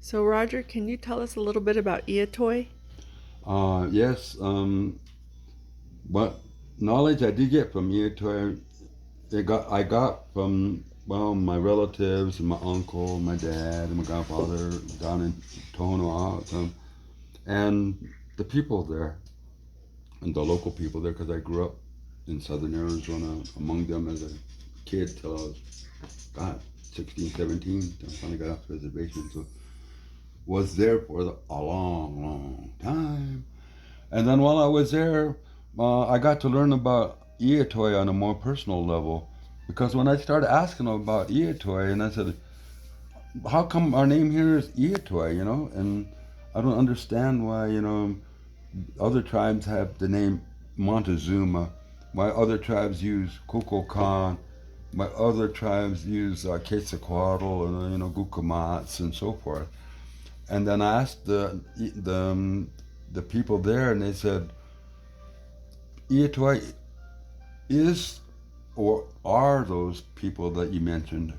So Roger, can you tell us a little bit about I-itoi? Yes. What knowledge I did get from I-itoi, I got from my relatives and my uncle, my dad, and my grandfather down in Tohono, and the people there, and the local people there, because I grew up in southern Arizona among them as a kid till I was, God, 16, 17. I finally got off the reservation, so was there for a long, long time. And then while I was there, I got to learn about I-itoi on a more personal level. Because when I started asking them about I-itoi, and I said, how come our name here is I-itoi, And I don't understand why, other tribes have the name Montezuma, why other tribes use Kukulkan, why other tribes use Quetzalcoatl and, Gukumats and so forth. And then I asked the people there, and they said, I-itoi is or are those people that you mentioned.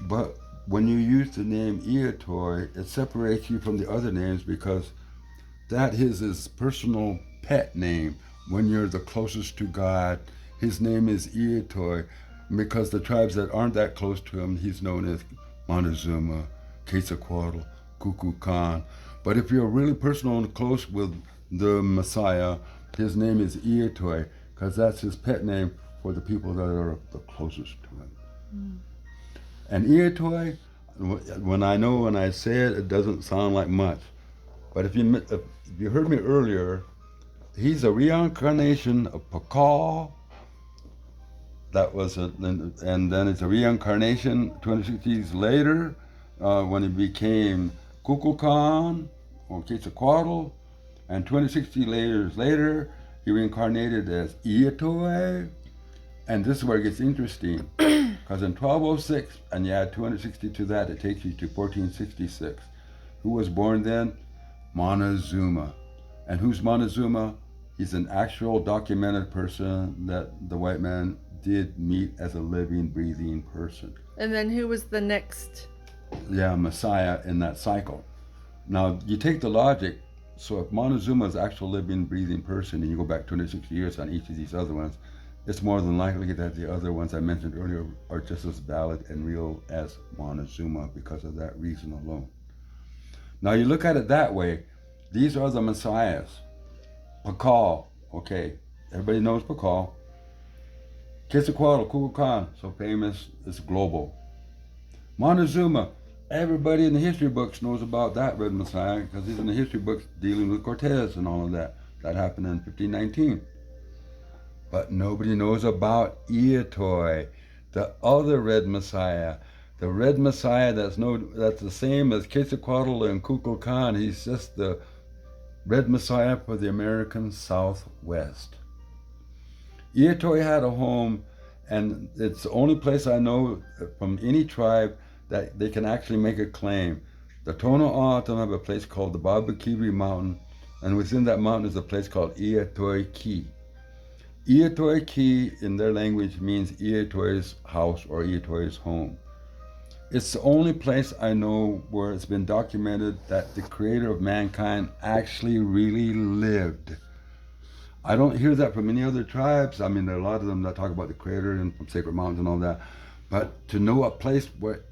But when you use the name I-itoi, it separates you from the other names because that is his personal pet name. When you're the closest to God, his name is I-itoi. Because the tribes that aren't that close to him, he's known as Montezuma, Quetzalcoatl, Kukulkan. But if you're really personal and close with the Messiah, his name is I-itoi, because that's his pet name for the people that are the closest to him. Mm. And I-itoi, when I say it, it doesn't sound like much. But if you heard me earlier, he's a reincarnation of Pakal. And then it's a reincarnation 26 years later when he became Kukulkan or Quetzalcoatl, and 26 years later he reincarnated as I-itoi. And this is where it gets interesting, because in 1206, and you add 260 to that, it takes you to 1466. Who was born then? Montezuma. And who's Montezuma? He's an actual documented person that the white man did meet as a living, breathing person. And then who was the next? Yeah, Messiah in that cycle. Now, you take the logic, so if Montezuma is an actual living, breathing person, and you go back 260 years on each of these other ones, it's more than likely that the other ones I mentioned earlier are just as valid and real as Montezuma because of that reason alone. Now, you look at it that way, these are the messiahs. Pakal, okay, everybody knows Pakal. Quetzalcoatl, Kukulkan, so famous, it's global. Montezuma, everybody in the history books knows about that red messiah because he's in the history books dealing with Cortez and all of that. That happened in 1519. But nobody knows about I-itoi, the other red messiah. The red messiah that's the same as Quetzalcoatl and Kukulkan. He's just the red messiah for the American Southwest. I-itoi had a home, and it's the only place I know from any tribe that they can actually make a claim. The Tohono have a place called the Babakiri Mountain, and within that mountain is a place called I-itoi Ki. I-itoi Ki in their language means I-itoi's house or I-itoi's home. It's the only place I know where it's been documented that the creator of mankind actually really lived. I don't hear that from any other tribes. I mean, there are a lot of them that talk about the creator and from sacred mountains and all that. But to know a place where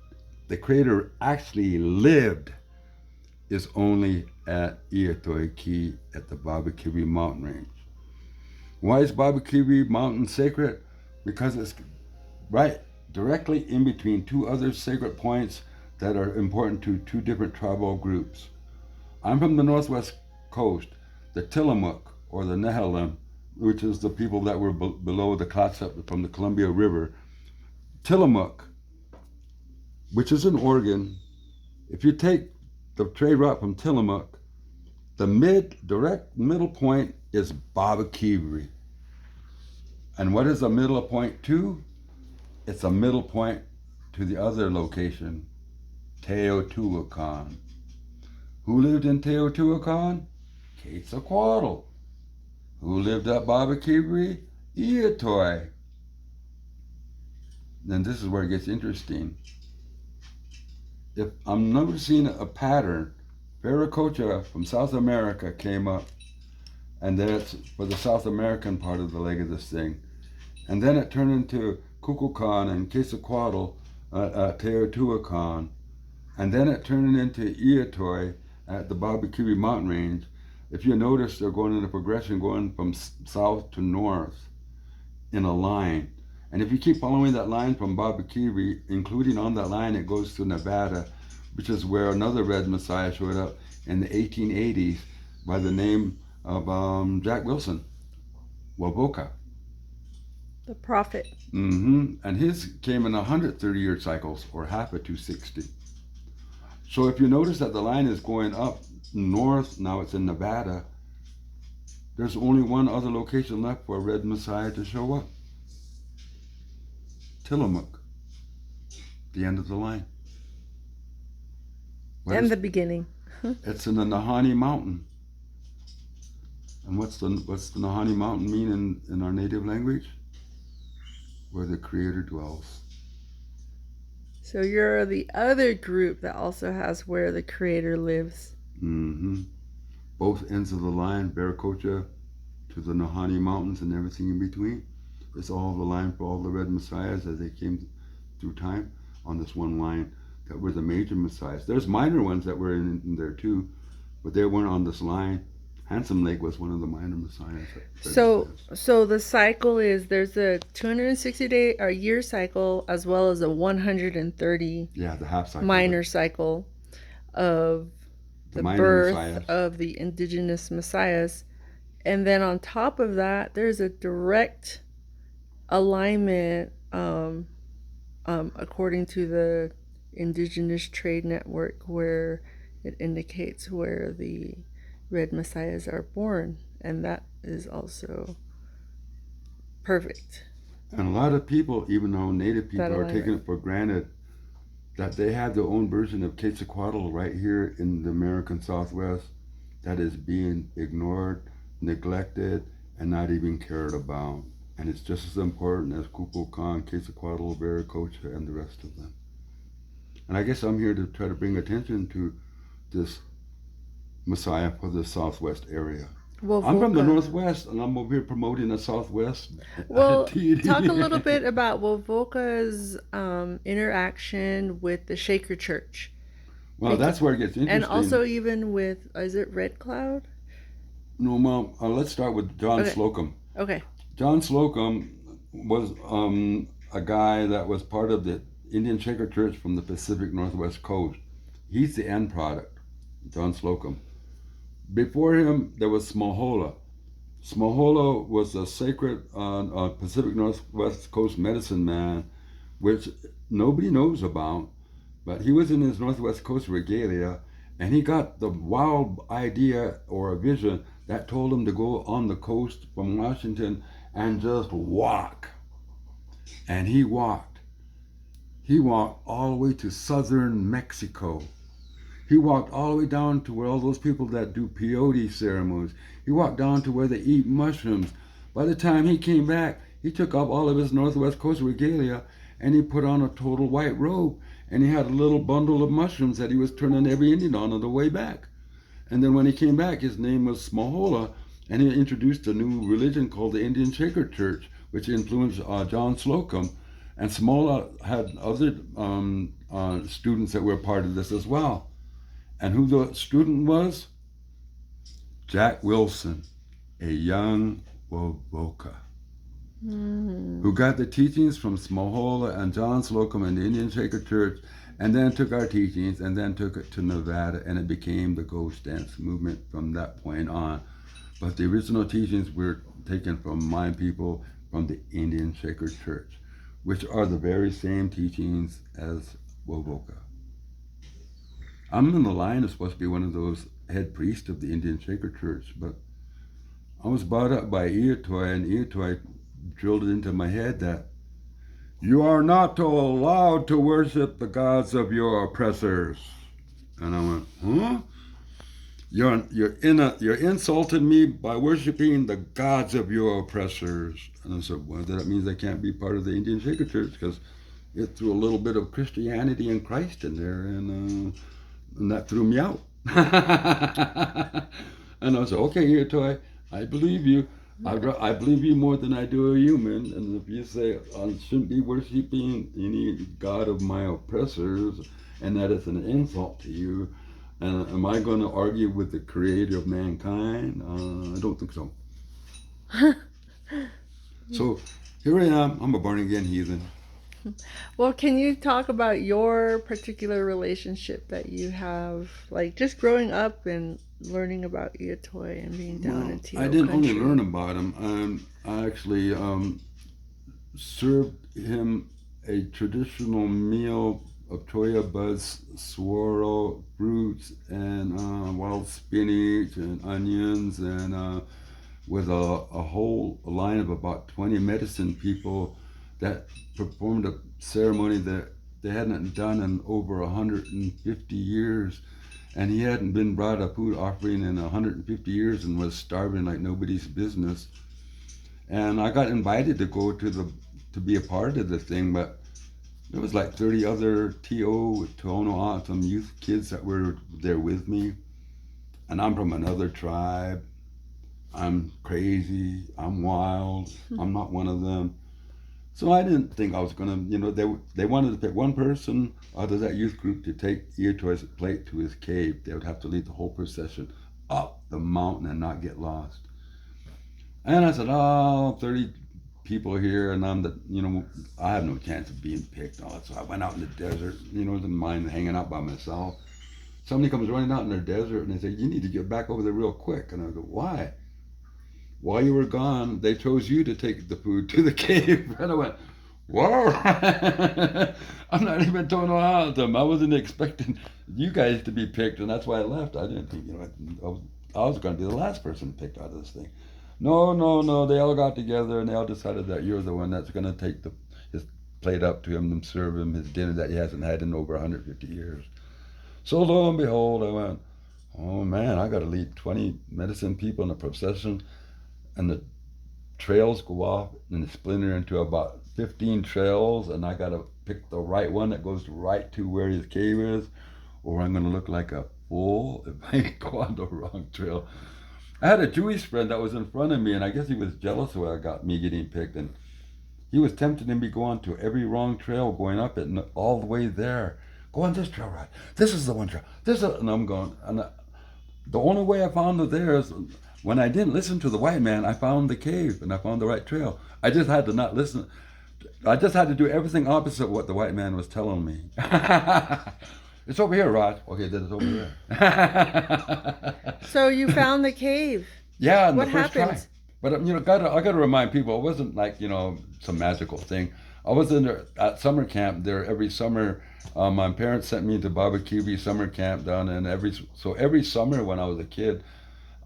the creator actually lived is only at I-itoi Ki at the Babakiri mountain range. Why is Babakiri mountain sacred? Because it's right directly in between two other sacred points that are important to two different tribal groups. I'm from the northwest coast, the Tillamook or the Nehilim, which is the people that were below the Clatsop from the Columbia River. Tillamook, which is in Oregon, if you take the trade route from Tillamook, the direct middle point is Babakiri. And what is the middle point to? It's a middle point to the other location, Teotihuacan. Who lived in Teotihuacan? Quetzalcoatl. Who lived at Babakiri? I-itoi. Then this is where it gets interesting. if I'm noticing a pattern, Viracocha from South America came up, and that's for the South American part of the leg of this thing. And then it turned into Kukulkan and Quetzalcoatl at Teotihuacan. And then it turned into I-itoi at the Babakiri mountain range. If you notice, they're going in a progression going from south to north in a line. And if you keep following that line from Babakiri, including on that line, it goes to Nevada, which is where another red messiah showed up in the 1880s by the name of Jack Wilson, Waboka. The prophet. And his came in 130-year cycles, or half a 260. So if you notice that the line is going up north, now it's in Nevada, there's only one other location left for a red messiah to show up. Tillamook, the end of the line. And the beginning. It's in the Nahanni Mountain. And what's the Nahanni Mountain mean in our native language? Where the Creator dwells. So you're the other group that also has where the Creator lives. Both ends of the line, Viracocha to the Nahanni Mountains and everything in between. It's all the line for all the red messiahs as they came through time on this one line that were the major messiahs. There's minor ones that were in there too, but they weren't on this line. Handsome Lake was one of the minor messiahs. So the cycle is there's a 260-day or year cycle as well as a 130 the half cycle minor cycle of the birth messiahs. Of the indigenous messiahs. And then on top of that, there's a direct alignment according to the Indigenous Trade Network where it indicates where the red messiahs are born, and that is also perfect. And a lot of people, even though native people are taking it for granted, that they have their own version of Quetzalcoatl right here in the American Southwest that is being ignored, neglected, and not even cared about. And it's just as important as Kukulkan, Quetzalcoatl, Viracocha, and the rest of them. And I guess I'm here to try to bring attention to this messiah for the Southwest area. Well, I'm from the Northwest, and I'm over here promoting the Southwest. Well, talk a little bit about Wovoka's interaction with the Shaker Church. Well, that's where it gets interesting. And also even with, is it Red Cloud? No, Mom. Let's start with John Slocum. Okay. John Slocum was a guy that was part of the Indian Shaker Church from the Pacific Northwest coast. He's the end product, John Slocum. Before him, there was Smohola. Smohola was a sacred Pacific Northwest coast medicine man, which nobody knows about, but he was in his Northwest Coast regalia, and he got the wild idea or a vision that told him to go on the coast from Washington and just walk. And he walked. He walked all the way to southern Mexico. He walked all the way down to where all those people that do peyote ceremonies. He walked down to where they eat mushrooms. By the time he came back, he took off all of his Northwest Coast regalia and he put on a total white robe. And he had a little bundle of mushrooms that he was turning every Indian on the way back. And then when he came back, his name was Smohola, and he introduced a new religion called the Indian Shaker Church, which influenced John Slocum. And Smohola had other students that were part of this as well. And who the student was? Jack Wilson, a young Wovoka, who got the teachings from Smohola and John Slocum and the Indian Shaker Church, and then took our teachings and then took it to Nevada, and it became the Ghost Dance movement from that point on. But the original teachings were taken from my people from the Indian Shaker Church, which are the very same teachings as Wovoka. I'm in the line of supposed to be one of those head priests of the Indian Shaker Church, but I was brought up by I-itoi, and I-itoi drilled it into my head that you are not allowed to worship the gods of your oppressors. And I went, huh? You're insulting me by worshiping the gods of your oppressors. And I said, well, that means I can't be part of the Indian Shaker Church because it threw a little bit of Christianity and Christ in there, and that threw me out. And I said, okay, I-itoi, I believe you. I believe you more than I do a human. And if you say I shouldn't be worshiping any god of my oppressors, and that it's an insult to you, and am I going to argue with the creator of mankind? I don't think so. So here I am. I'm a born again heathen. Well, can you talk about your particular relationship that you have, like just growing up and learning about I-itoi and being down Well, in I Teal didn't only country? learn about him. I actually served him a traditional meal of toya buds, swirl, fruits, and wild spinach and onions, and with a whole line of about 20 medicine people that performed a ceremony that they hadn't done in over 150 years. And he hadn't been brought a food offering in 150 years and was starving like nobody's business. And I got invited to go to be a part of the thing, but there was like 30 other Tohono some youth kids that were there with me, and I'm from another tribe. I'm crazy. I'm wild. I'm not one of them. So I didn't think I was gonna, they wanted to pick one person out of that youth group to take I-itoi's plate to his cave. They would have to lead the whole procession up the mountain and not get lost. And I said, oh, 30 people here, and I have no chance of being picked. So I went out in the desert, didn't mind hanging out by myself. Somebody comes running out in the desert and they say, you need to get back over there real quick. And I go, why? While you were gone, they chose you to take the food to the cave. And I went, whoa, I'm not even Tohono them. I wasn't expecting you guys to be picked, and that's why I left. I didn't think, I was going to be the last person picked out of this thing. No, no, no. They all got together and they all decided that you're the one that's going to take his plate up to him and serve him his dinner that he hasn't had in over 150 years. So lo and behold, I went, oh man, I got to lead 20 medicine people in a procession, and the trails go off and splinter into about 15 trails, and I got to pick the right one that goes right to where his cave is, or I'm going to look like a fool if I go on the wrong trail. I had a Jewish friend that was in front of me, and I guess he was jealous of me getting picked, and he was tempting me to go on to every wrong trail going up it, and all the way there. Go on this trail, right? This is the one trail. And I'm going, the only way I found it there is when I didn't listen to the white man. I found the cave and I found the right trail. I just had to not listen. I just had to do everything opposite of what the white man was telling me. It's over here, Rod. Okay, then it's over here. So you found the cave. Yeah, in the What first try. happened? But I gotta remind people, it wasn't like some magical thing. I was in there at summer camp there every summer. My parents sent me to Baba summer camp down, and every summer when I was a kid,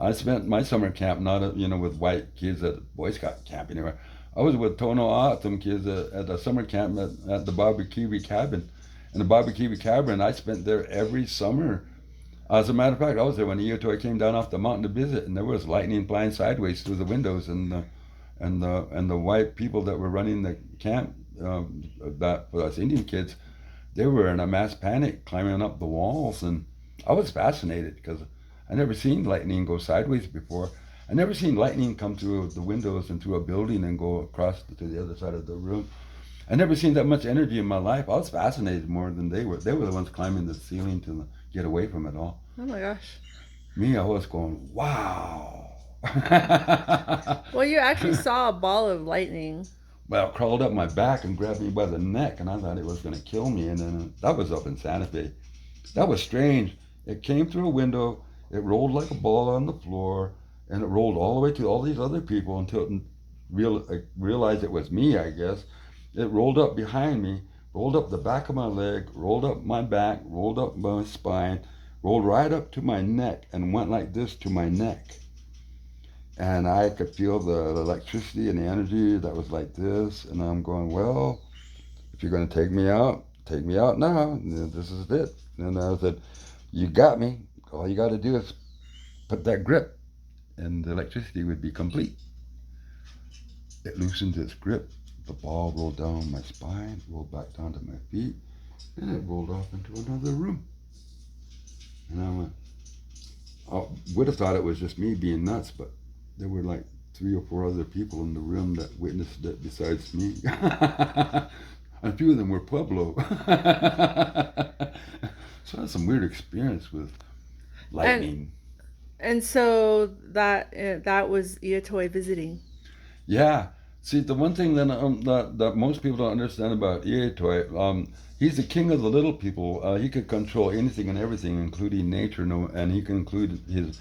I spent my summer camp not with white kids at Boy Scout camp anywhere. I was with Tohono some kids at a summer camp at the Baba cabin. And the Baba cabin, I spent there every summer. As a matter of fact, I was there when I-itoi came down off the mountain to visit, and there was lightning flying sideways through the windows, and the white people that were running the camp, that for us Indian kids, they were in a mass panic, climbing up the walls, and I was fascinated because I never seen lightning go sideways before. I never seen lightning come through the windows and through a building and go across to the other side of the room. I never seen that much energy in my life. I was fascinated more than they were. They were the ones climbing the ceiling to get away from it all. Oh my gosh. Me, I was going, wow. Well, you actually saw a ball of lightning. Well, it crawled up my back and grabbed me by the neck, and I thought it was going to kill me. And then that was up in Santa Fe. That was strange. It came through a window, it rolled like a ball on the floor, and it rolled all the way to all these other people until it realized it was me, I guess. It rolled up behind me, rolled up the back of my leg, rolled up my back, rolled up my spine, rolled right up to my neck, and went like this to my neck. And I could feel the electricity and the energy that was like this. And I'm going, well, if you're going to take me out now. This is it. And I said, you got me. All you got to do is put that grip, and the electricity would be complete. It loosened its grip. The ball rolled down my spine, rolled back down to my feet, and it rolled off into another room. And I went, I would have thought it was just me being nuts, but there were like 3 or 4 other people in the room that witnessed it besides me. A few of them were Pueblo. So I had some weird experience with lightning. And so that was I-itoi visiting. Yeah. See, the one thing that most people don't understand about I-itoi, he's the king of the little people. He could control anything and everything, including nature, no, and he can include his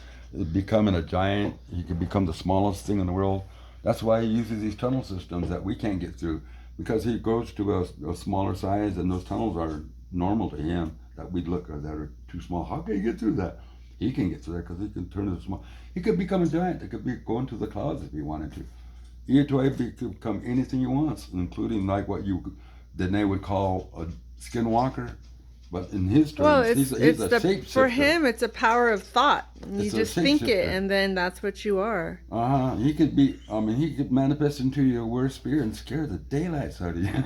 becoming a giant. He could become the smallest thing in the world. That's why he uses these tunnel systems that we can't get through, because he goes to a smaller size, and those tunnels are normal to him that we'd look at that are too small. How can he get through that? He can get through that because he can turn it small. He could become a giant. He could be going to the clouds if he wanted to. I-itoi could become anything he wants, including like what they would call a skinwalker. But in his terms, he's a shapeshifter. For him, it's a power of thought. You It's a just think it, shapeshifter. and then that's what you are. He could be. I mean, he could manifest into your worst fear and scare the daylights out of you.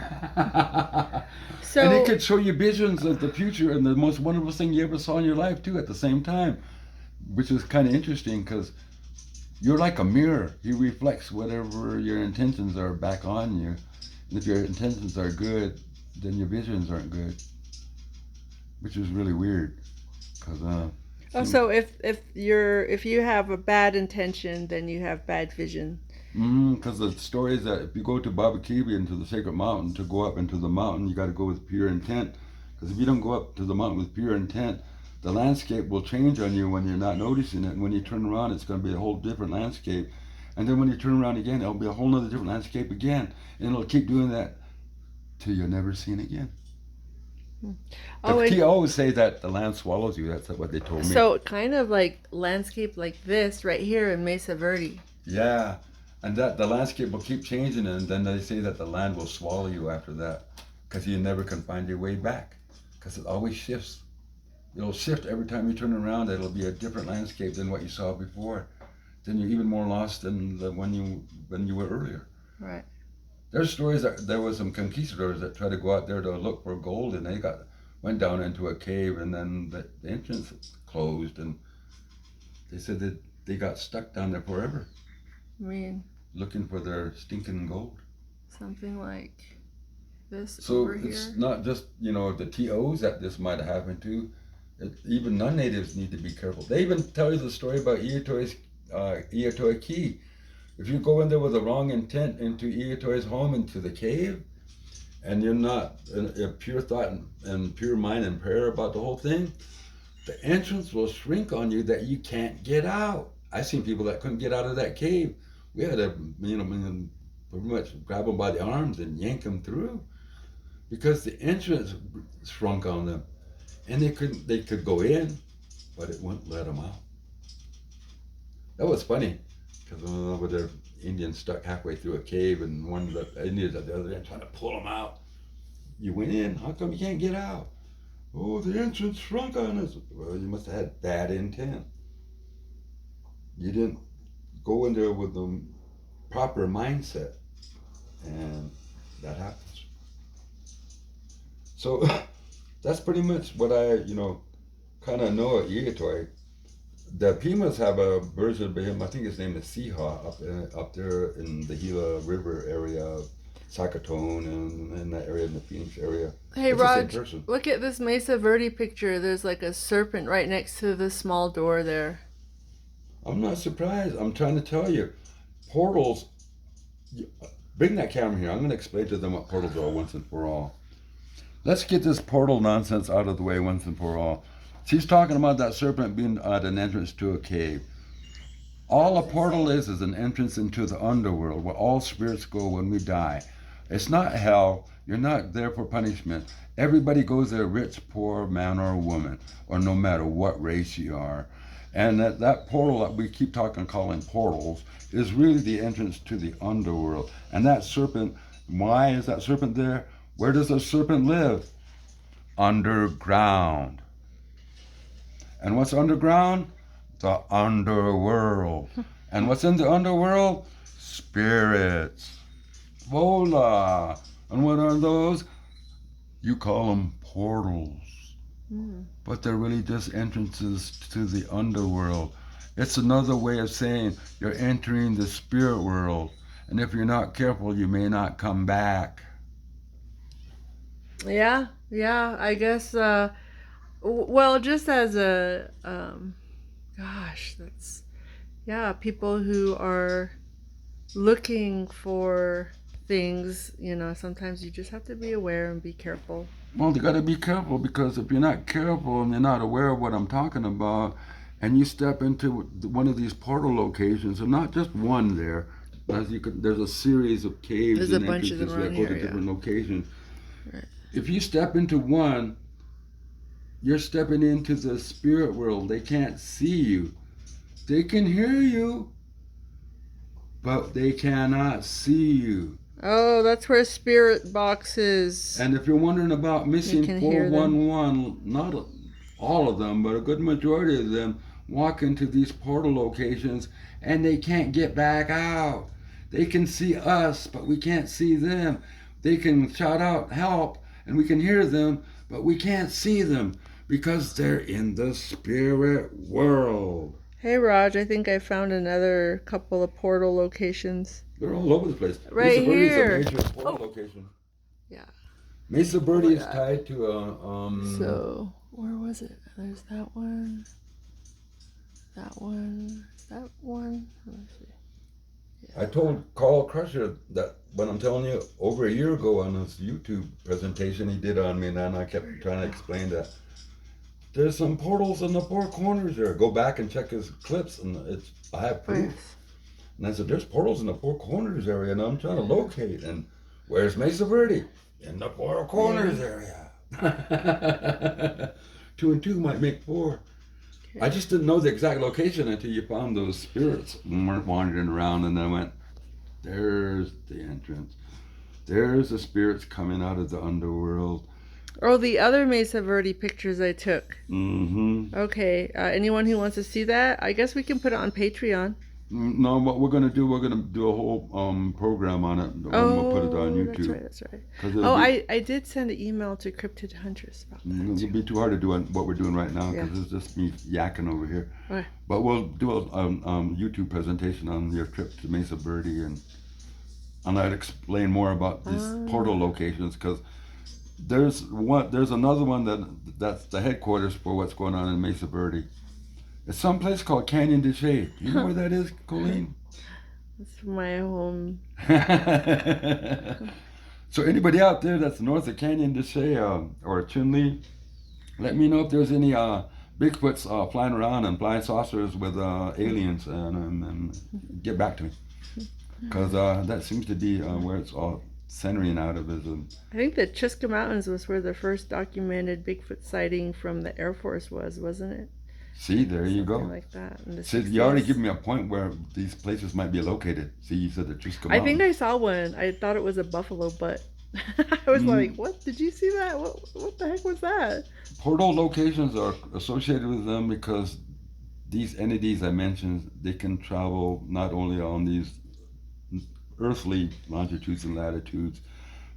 And he could show you visions of the future and the most wonderful thing you ever saw in your life too at the same time, which is kind of interesting because you're like a mirror. He reflects whatever your intentions are back on you. And if your intentions are good, then your visions aren't good, which is really weird. So if you have a bad intention, then you have bad vision. Because the story is that if you go to Baba Kibi into the sacred mountain, to go up into the mountain, you got to go with pure intent. Because if you don't go up to the mountain with pure intent, the landscape will change on you when you're not noticing it. And when you turn around, it's going to be a whole different landscape. And then when you turn around again, it'll be a whole other different landscape again. And it'll keep doing that till you're never seen again. He always say that the land swallows you. That's what they told me. So kind of like landscape like this right here in Mesa Verde. Yeah. And that the landscape will keep changing, and then they say that the land will swallow you after that, because you never can find your way back, because it always shifts. It'll shift every time you turn around. It'll be a different landscape than what you saw before. Then you're even more lost than when you were earlier. Right. There's stories that there was some conquistadors that tried to go out there to look for gold, and they went down into a cave, and then the entrance closed, and they said that they got stuck down there forever. I mean, looking for their stinking gold. Something like this so over here. So it's not just, the TOs that this might have happened to. Even non-natives need to be careful. They even tell you the story about I-itoi key. If you go in there with the wrong intent into I-itoi's home, into the cave, and you're not a pure thought and pure mind and prayer about the whole thing, the entrance will shrink on you that you can't get out. I've seen people that couldn't get out of that cave. We had to, pretty much grab them by the arms and yank them through, because the entrance shrunk on them, and they could go in, but it wouldn't let them out. That was funny, because over there, Indians stuck halfway through a cave, and one of the Indians at the other end trying to pull them out. You went in. How come you can't get out? Oh, the entrance shrunk on us. Well, you must have had bad intent. You didn't go in there with the proper mindset, and that happens. So that's pretty much what I, kind of know at I-itoi. The Pimas have a version of him. I think his name is Siha up there in the Gila River area, Sakatone, and in that area, in the Phoenix area. Hey, Raj, look at this Mesa Verde picture. There's like a serpent right next to the small door there. I'm not surprised. I'm trying to tell you, portals. Bring that camera here. I'm going to explain to them what portals are once and for all. Let's get this portal nonsense out of the way once and for all. She's talking about that serpent being at an entrance to a cave. All a portal is an entrance into the underworld, where all spirits go when we die. It's not hell. You're not there for punishment. Everybody goes there, rich, poor, man or woman, or no matter what race you are. And that portal that we keep calling portals, is really the entrance to the underworld. And that serpent, why is that serpent there? Where does the serpent live? Underground. And what's underground? The underworld. And what's in the underworld? Spirits. voila. And what are those? You call them portals. Mm. But they're really just entrances to the underworld. It's another way of saying you're entering the spirit world. And if you're not careful, you may not come back. Yeah, yeah. I guess. Well, just as a gosh, that's yeah. People who are looking for things, sometimes you just have to be aware and be careful. Well, you got to be careful because if you're not careful and you're not aware of what I'm talking about, and you step into one of these portal locations, and not just one there, as you could, there's a series of caves There's a and bunch of them entrances around that go here, to different yeah. locations. Right. If you step into one, you're stepping into the spirit world. They can't see you. They can hear you, but they cannot see you. Oh, that's where spirit box is. And if you're wondering about You missing can hear them. 411, not all of them, but a good majority of them walk into these portal locations and they can't get back out. They can see us, but we can't see them. They can shout out help and we can hear them, but we can't see them because they're in the spirit world. Hey, Raj, I think I found another couple of portal locations. They're all over the place. Right Mesa Verde is a here. major portal location. Yeah. Mesa Oh Verde my is God. tied to So, where was it? There's that one. That one. That one. Let me see. I told Carl Crusher that when I'm telling you over a year ago on his YouTube presentation he did on me, and then I kept trying to explain that there's some portals in the four corners there. Go back and check his clips, and I have proof. Yes. And I said, there's portals in the four corners area, and I'm trying to locate. And where's Mesa Verde? In the four corners area. 2 and 2 might make 4. Okay. I just didn't know the exact location until you found those spirits wandering around, and then I went, there's the entrance. There's the spirits coming out of the underworld. Oh, the other Mesa Verde pictures I took. Mm-hmm. Okay. Anyone who wants to see that, I guess we can put it on Patreon. No, what we're gonna do a whole program on it. We'll put it on YouTube. That's right. It'll I did send an email to Cryptid Huntress about that. It'll be too hard to do what we're doing right now because it's just me yakking over here. Right. But we'll do a YouTube presentation on your trip to Mesa Verde, and I'd explain more about these portal locations because there's another one that's the headquarters for what's going on in Mesa Verde. It's some place called Canyon de Chelly. You know where that is, Colleen? It's my home. So anybody out there that's north of Canyon de Chelly or Chinle, let me know if there's any Bigfoots flying around and flying saucers with aliens, and get back to me. Because that seems to be where it's all centering out of. I think the Chiska Mountains was where the first documented Bigfoot sighting from the Air Force wasn't it? See, there you go. Like that. See, you already give me a point where these places might be located. See, you said the Chiska Mountains. I think I saw one. I thought it was a buffalo butt. I was like, what? Did you see that? What the heck was that? Portal locations are associated with them because these entities I mentioned, they can travel not only on these earthly longitudes and latitudes,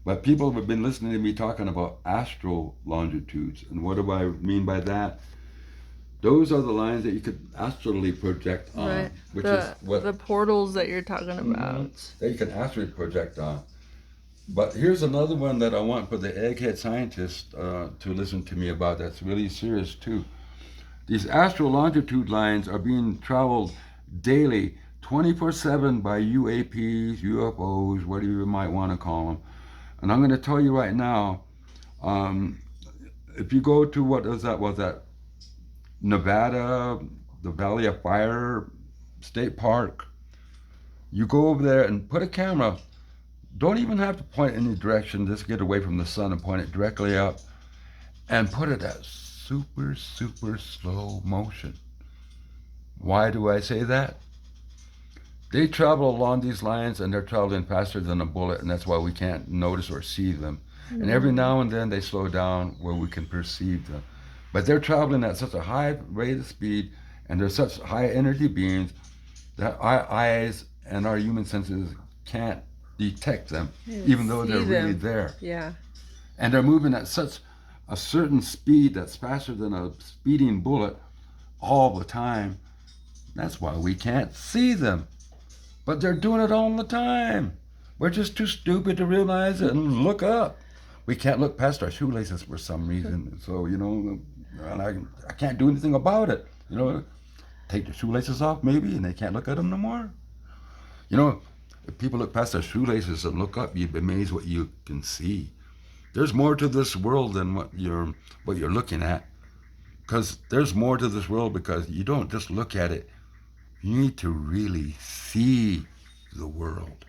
but people have been listening to me talking about astral longitudes. And what do I mean by that? Those are the lines that you could astrally project on, right. Which is what the portals that you're talking about. That you can astrally project on. But here's another one that I want for the egghead scientists to listen to me about. That's really serious too. These astral longitude lines are being traveled daily, 24/7 by UAPs, UFOs, whatever you might want to call them. And I'm going to tell you right now, if you go to what was that Nevada, the Valley of Fire State Park, you go over there and put a camera. Don't even have to point in any direction. Just get away from the sun and point it directly up and put it at super, super slow motion. Why do I say that? They travel along these lines and they're traveling faster than a bullet, and that's why we can't notice or see them. And every now and then they slow down where we can perceive them. But they're traveling at such a high rate of speed, and they're such high energy beings that our eyes and our human senses can't detect them, even though they're really there. Yeah. And they're moving at such a certain speed that's faster than a speeding bullet all the time. That's why we can't see them. But they're doing it all the time. We're just too stupid to realize it and look up. We can't look past our shoelaces for some reason. So, and I can't do anything about it. Take the shoelaces off maybe, and they can't look at them no more. If people look past their shoelaces and look up, you'd be amazed what you can see. There's more to this world than what you're looking at. Because there's more to this world because you don't just look at it. You need to really see the world,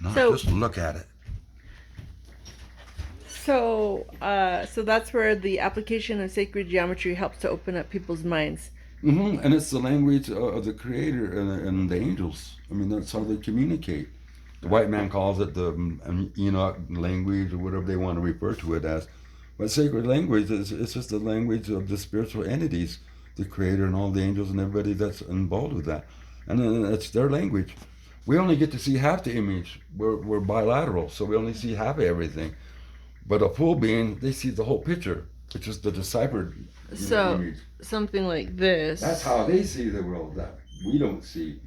not just look at it. So that's where the application of sacred geometry helps to open up people's minds. Mm-hmm. And it's the language of the Creator and the angels. I mean, that's how they communicate. The white man calls it the Enoch language or whatever they want to refer to it as. But sacred language it's just the language of the spiritual entities, the Creator and all the angels and everybody that's involved with that. And then it's their language. We only get to see half the image. We're bilateral, so we only see half of everything. But a full being, they see the whole picture, which is the deciphered image. Something like this. That's how they see the world that we don't see.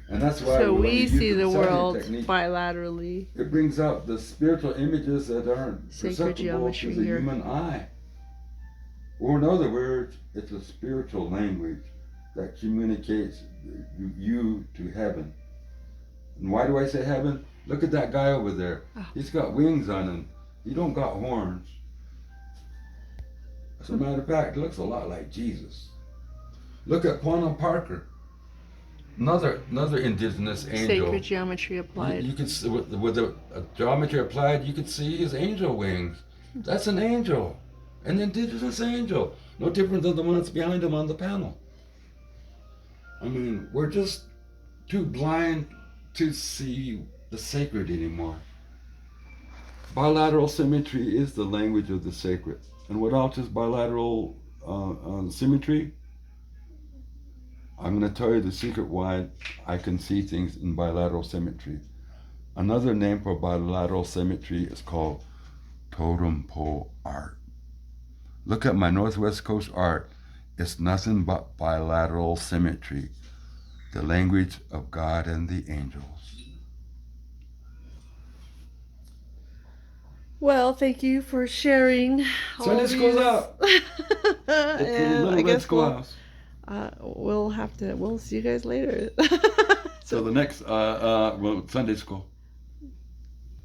And that's why we see the world bilaterally. It brings out the spiritual images that aren't perceptible to the human eye. Or in other words, it's a spiritual language that communicates you to heaven. And why do I say heaven? Look at that guy over there. Oh. He's got wings on him. He don't got horns. As a matter of fact, it looks a lot like Jesus. Look at Quinault Parker. Another indigenous angel. Sacred geometry applied. You can see with a geometry applied, you can see his angel wings. That's an angel, an indigenous angel. No different than the one that's behind him on the panel. I mean, we're just too blind to see the sacred anymore. Bilateral symmetry is the language of the sacred. And what else is bilateral symmetry? I'm going to tell you the secret why I can see things in bilateral symmetry. Another name for bilateral symmetry is called totem pole art. Look at my Northwest Coast art. It's nothing but bilateral symmetry, the language of God and the angels. Well, thank you for sharing. Sunday school's out. I guess we'll see you guys later. So the next Sunday school.